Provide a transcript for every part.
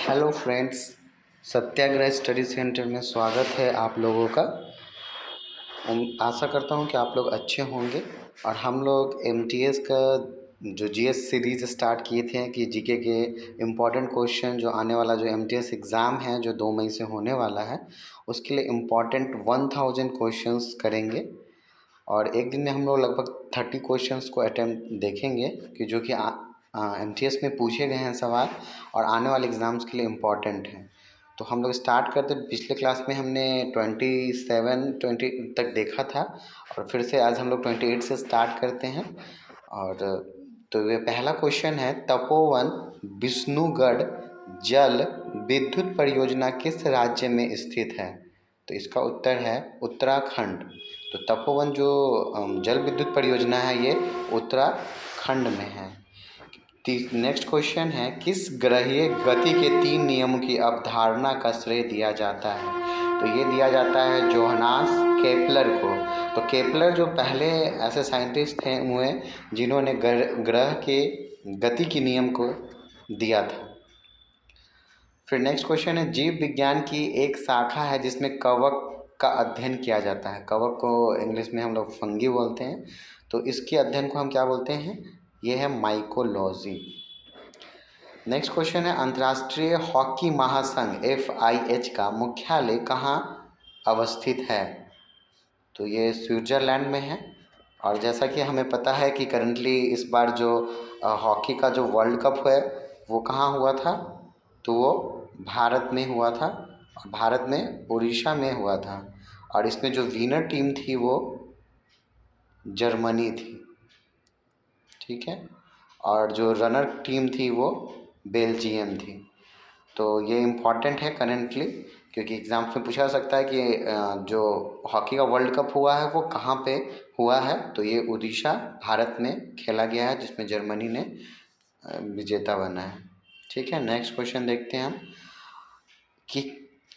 Hello friends, सत्याग्रह study centre में स्वागत है आप लोगों का। आशा करता हूँ कि आप लोग अच्छे होंगे। और हम लोग एमटीएस का जो जीएस सीरीज़ स्टार्ट किए थे कि जीके के इम्पोर्टेंट क्वेश्चन जो आने वाला जो एमटीएस एग्ज़ाम है जो 2 मई से होने वाला है उसके लिए इम्पोर्टेंट 1000 क्वेश्चंस करेंगे। और एक दिन में हम लोग लगभग 30 क्वेश्चंस को अटेम्प्ट देखेंगे कि जो कि एमटीएस में पूछे गए हैं सवाल और आने वाले एग्ज़ाम्स के लिए इम्पॉर्टेंट हैं। तो हम लोग स्टार्ट करते, पिछले क्लास में हमने 20 तक देखा था और फिर से आज हम लोग 28 से स्टार्ट करते हैं। और तो ये पहला क्वेश्चन है, तपोवन विष्णुगढ़ जल विद्युत परियोजना किस राज्य में स्थित है? तो इसका उत्तर है उत्तराखंड। तो तपोवन जो जल विद्युत परियोजना है ये उत्तराखंड में है। नेक्स्ट क्वेश्चन है, किस ग्रहीय गति के 3 नियमों की अवधारणा का श्रेय दिया जाता है? तो ये दिया जाता है जोहान्स केपलर को। तो केपलर जो पहले ऐसे साइंटिस्ट हुए जिन्होंने ग्रह के गति के नियम को दिया था। फिर नेक्स्ट क्वेश्चन है, जीव विज्ञान की एक शाखा है जिसमें कवक का अध्ययन किया जाता है। कवक को इंग्लिश में हम लोग फंगी बोलते हैं। तो इसके अध्ययन को हम क्या बोलते हैं? ये है माइकोलॉजी। नेक्स्ट क्वेश्चन है, अंतर्राष्ट्रीय हॉकी महासंघ FIH का मुख्यालय कहाँ अवस्थित है? तो ये स्विट्ज़रलैंड में है। और जैसा कि हमें पता है कि करंटली इस बार जो हॉकी का जो वर्ल्ड कप है वो कहाँ हुआ था? तो वो भारत में हुआ था और भारत में उड़ीसा में हुआ था। और इसमें जो विनर टीम थी वो जर्मनी थी, ठीक है। और जो रनर टीम थी वो बेल्जियम थी। तो ये इम्पॉर्टेंट है करेंटली, क्योंकि एग्ज़ाम में पूछा जा सकता है कि जो हॉकी का वर्ल्ड कप हुआ है वो कहाँ पे हुआ है? तो ये उड़ीसा भारत में खेला गया है जिसमें जर्मनी ने विजेता बना है, ठीक है। नेक्स्ट क्वेश्चन देखते हैं हम कि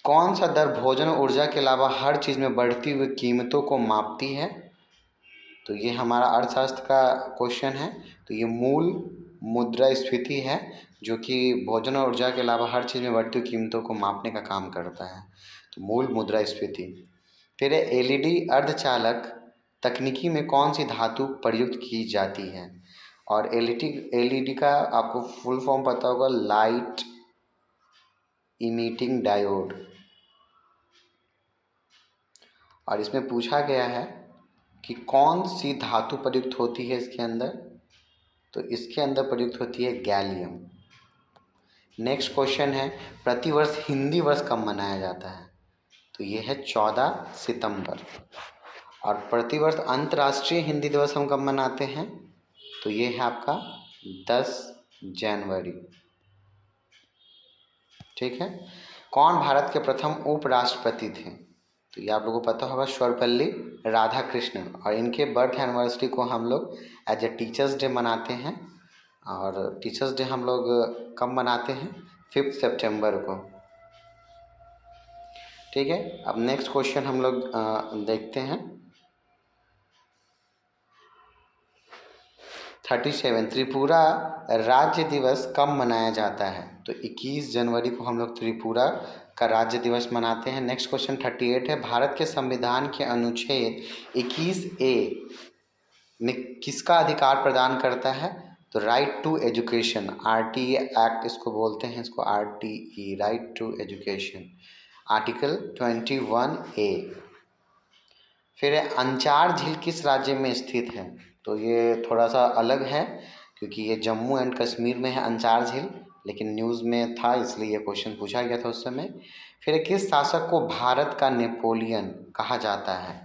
कौन सा दर भोजन और ऊर्जा के अलावा हर चीज़ में बढ़ती हुई कीमतों को मापती है? तो ये हमारा अर्थशास्त्र का क्वेश्चन है। तो ये मूल मुद्रास्फीति है जो कि भोजन और ऊर्जा के अलावा हर चीज़ में बढ़ती हुई कीमतों को मापने का काम करता है। तो मूल मुद्रास्फीति। फिर LED अर्धचालक तकनीकी में कौन सी धातु प्रयुक्त की जाती है? और LED का आपको फुल फॉर्म पता होगा, लाइट इमिटिंग डायोड। और इसमें पूछा गया है कि कौन सी धातु प्रयुक्त होती है इसके अंदर? तो इसके अंदर प्रयुक्त होती है गैलियम। नेक्स्ट क्वेश्चन है, प्रतिवर्ष हिंदी वर्ष कब मनाया जाता है? तो ये है 14 सितंबर। और प्रतिवर्ष अंतर्राष्ट्रीय हिंदी दिवस हम कब मनाते हैं? तो ये है आपका 10 जनवरी, ठीक है। कौन भारत के प्रथम उपराष्ट्रपति थे? तो ये आप लोगों को पता होगा, सर्वपल्ली राधाकृष्णन। और इनके बर्थ एनिवर्सरी को हम लोग एज ए टीचर्स डे मनाते हैं। और टीचर्स डे हम लोग कब मनाते हैं? 5 सितंबर को, ठीक है। अब नेक्स्ट क्वेश्चन हम लोग देखते हैं 37, त्रिपुरा राज्य दिवस कब मनाया जाता है? तो 21 जनवरी को हम लोग त्रिपुरा का राज्य दिवस मनाते हैं। नेक्स्ट क्वेश्चन 38 है, भारत के संविधान के अनुच्छेद 21A में किसका अधिकार प्रदान करता है? तो right to education, RTE act इसको बोलते हैं, इसको RTE, right to education, article 21A। फिर अंचार झील किस राज्य में स्थित है? तो ये थोड़ा सा अलग है क्योंकि ये जम्मू एंड कश्मीर में है अंचार झील, लेकिन न्यूज़ में था इसलिए ये क्वेश्चन पूछा गया था उस समय। फिर किस शासक को भारत का नेपोलियन कहा जाता है?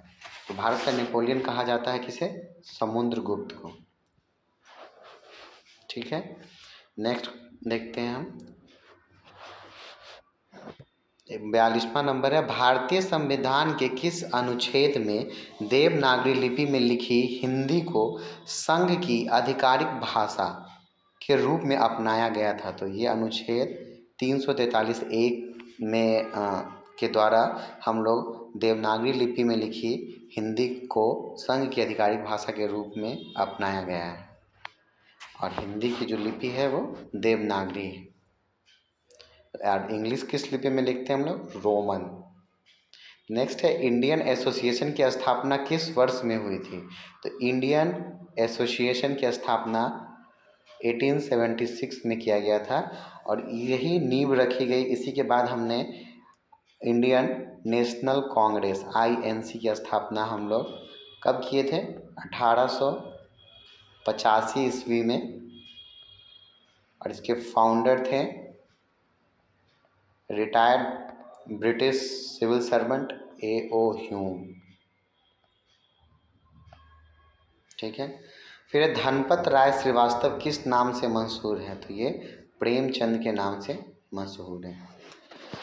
तो भारत का नेपोलियन कहा जाता है किसे? समुद्रगुप्त को, ठीक है। नेक्स्ट देखते हैं हम 42वां नंबर है, भारतीय संविधान के किस अनुच्छेद में देवनागरी लिपि में लिखी हिंदी को संघ की आधिकारिक भाषा के रूप में अपनाया गया था? तो ये अनुच्छेद 343(1) में के द्वारा हम लोग देवनागरी लिपि में लिखी हिंदी को संघ की आधिकारिक भाषा के रूप में अपनाया गया है। और हिंदी की जो लिपि है वो देवनागरी है। और इंग्लिश किस लिपि में लिखते हैं हम लोग? रोमन। नेक्स्ट है इंडियन एसोसिएशन की स्थापना किस वर्ष में हुई थी? तो इंडियन एसोसिएशन की स्थापना 1876 में किया गया था और यही नींव रखी गई। इसी के बाद हमने इंडियन नेशनल कांग्रेस INC की स्थापना हम लोग कब किए थे? 1885 ईस्वी में। और इसके फाउंडर थे retired British civil servant A.O. Hume. ठीक है। फिर धनपत राय श्रीवास्तव किस नाम से मशहूर है? तो ये प्रेमचंद के नाम से मशहूर है।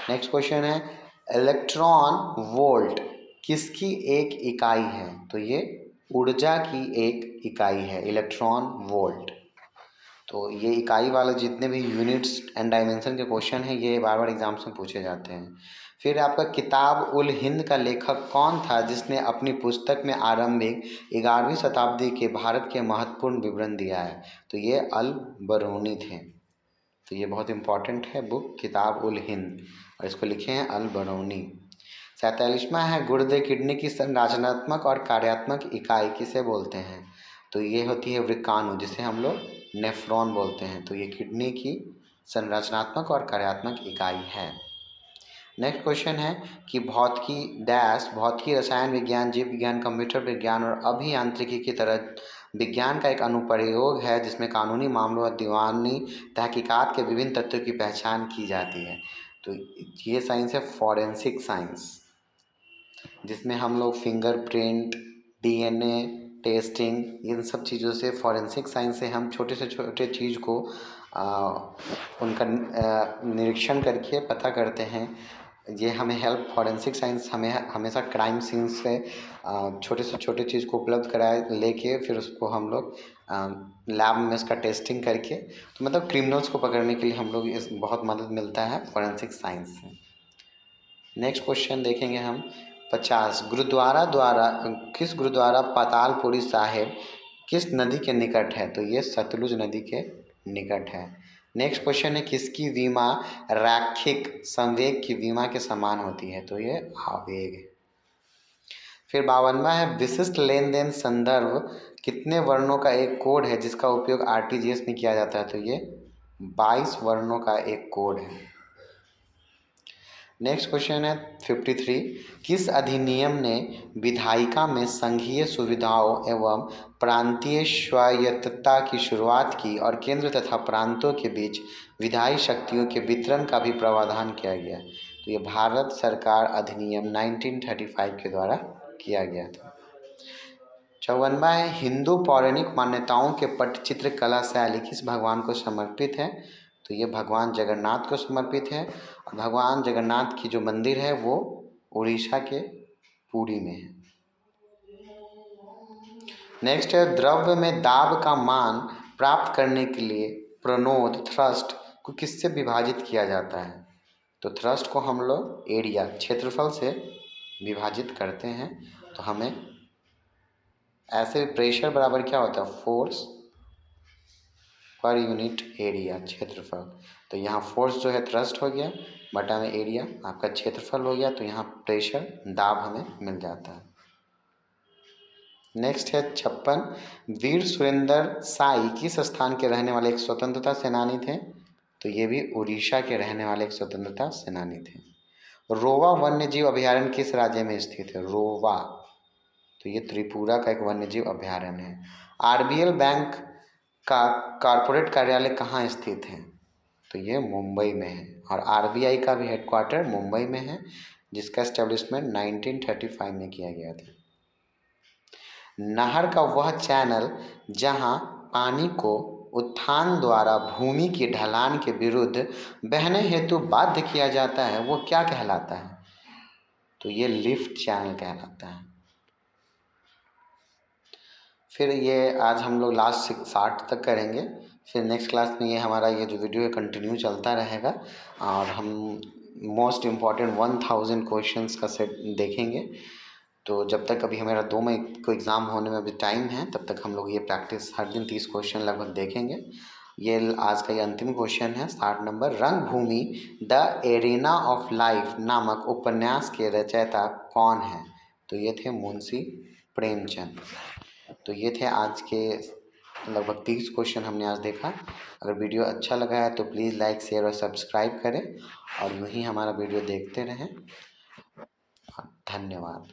नेक्स्ट क्वेश्चन है इलेक्ट्रॉन वोल्ट किसकी एक इकाई है? तो ये ऊर्जा की एक इकाई है इलेक्ट्रॉन वोल्ट। तो ये इकाई वाले जितने भी यूनिट्स एंड डायमेंशन के क्वेश्चन हैं ये बार बार एग्जाम्स में पूछे जाते हैं। फिर आपका किताब उल हिंद का लेखक कौन था जिसने अपनी पुस्तक में आरंभिक 11वीं शताब्दी के भारत के महत्वपूर्ण विवरण दिया है? तो ये अल बरूनी थे। तो ये बहुत इंपॉर्टेंट है बुक किताब उल हिंद और इसको लिखे हैं अल बरूनी। 47वां है गुर्दे किडनी की संरचनात्मक और कार्यात्मक इकाई किसे बोलते हैं? तो ये होती है वृक्काणु जिसे हम लोग नेफ्रॉन बोलते हैं। तो ये किडनी की संरचनात्मक और कार्यात्मक इकाई है। नेक्स्ट क्वेश्चन है कि भौतिकी डैश भौतिकी रसायन विज्ञान जीव विज्ञान कंप्यूटर विज्ञान और अभियांत्रिकी की तरह विज्ञान का एक अनुप्रयोग है जिसमें कानूनी मामलों और दीवानी तहकीकात के विभिन्न तत्वों की पहचान की जाती है। तो ये साइंस है फॉरेंसिक साइंस जिसमें हम लोग फिंगरप्रिंट DNA टेस्टिंग इन सब चीज़ों से फॉरेंसिक साइंस से हम छोटे से छोटे चीज़ को उनका निरीक्षण करके पता करते हैं। ये हमें हेल्प फॉरेंसिक साइंस हमें हमेशा क्राइम सीन से छोटे से छोटे चीज़ को उपलब्ध कराए लेके फिर उसको हम लोग लैब में उसका टेस्टिंग करके तो मतलब क्रिमिनल्स को पकड़ने के लिए हम लोग इस बहुत मदद मिलता है फॉरेंसिक साइंस से। नेक्स्ट क्वेश्चन देखेंगे हम 50 किस गुरुद्वारा पातालपुरी साहिब किस नदी के निकट है? तो ये सतलुज नदी के निकट है। नेक्स्ट क्वेश्चन है किसकी विमा रैखिक संवेग की विमा के समान होती है? तो ये आवेग है। फिर 52वां है विशिष्ट लेन देन संदर्भ कितने वर्णों का एक कोड है जिसका उपयोग RTGS में किया जाता है? तो ये 22 वर्णों का एक कोड है। नेक्स्ट क्वेश्चन है 53 किस अधिनियम ने विधायिका में संघीय सुविधाओं एवं प्रांतीय स्वायत्तता की शुरुआत की और केंद्र तथा प्रांतों के बीच विधायी शक्तियों के वितरण का भी प्रावधान किया गया? तो ये भारत सरकार अधिनियम 1935 के द्वारा किया गया था। 54वां है हिंदू पौराणिक मान्यताओं के पट्टचित्र कला शैली किस भगवान को समर्पित है? तो ये भगवान जगन्नाथ को समर्पित है और भगवान जगन्नाथ की जो मंदिर है वो उड़ीसा के पुरी में है। नेक्स्ट है द्रव्य में दाब का मान प्राप्त करने के लिए प्रणोद थ्रस्ट को किससे विभाजित किया जाता है? तो थ्रस्ट को हम लोग एरिया क्षेत्रफल से विभाजित करते हैं। तो हमें ऐसे प्रेशर बराबर क्या होता है? फोर्स पर यूनिट एरिया क्षेत्रफल। तो यहाँ फोर्स जो है थ्रस्ट हो गया बटा में एरिया आपका क्षेत्रफल हो गया। तो यहाँ प्रेशर दाब हमें मिल जाता है। नेक्स्ट है 56 वीर सुरेंद्र साई किस स्थान के रहने वाले एक स्वतंत्रता सेनानी थे? तो ये भी उड़ीसा के रहने वाले एक स्वतंत्रता सेनानी थे। रोवा वन्य जीव अभयारण्य किस राज्य में स्थित है? रोवा तो ये त्रिपुरा का एक वन्य जीव अभयारण्य है। RBL बैंक का कॉरपोरेट कार्यालय कहाँ स्थित है? तो ये मुंबई में है और RBI का भी हेडक्वार्टर मुंबई में है जिसका एस्टेब्लिशमेंट 1935 में किया गया था। नहर का वह चैनल जहां पानी को उत्थान द्वारा भूमि की ढलान के विरुद्ध बहने हेतु बाध्य किया जाता है वो क्या कहलाता है? तो ये लिफ्ट चैनल कहलाता है। फिर ये आज हम लोग लास्ट 60 तक करेंगे। फिर नेक्स्ट क्लास में ये हमारा ये जो वीडियो है कंटिन्यू चलता रहेगा और हम मोस्ट इम्पॉर्टेंट 1000 क्वेश्चंस का सेट देखेंगे। तो जब तक अभी हमारा 2 मई को एग्ज़ाम होने में अभी टाइम है तब तक हम लोग ये प्रैक्टिस हर दिन 30 क्वेश्चन लगभग देखेंगे। ये आज का ये अंतिम क्वेश्चन है 60 नंबर। रंगभूमि द एरिना ऑफ लाइफ नामक उपन्यास के रचयिता कौन है? तो ये थे मुंशी प्रेमचंद। तो ये थे आज के लगभग 30 क्वेश्चन हमने आज देखा। अगर वीडियो अच्छा लगा है तो प्लीज़ लाइक शेयर और सब्सक्राइब करें और यूँ ही हमारा वीडियो देखते रहें। धन्यवाद।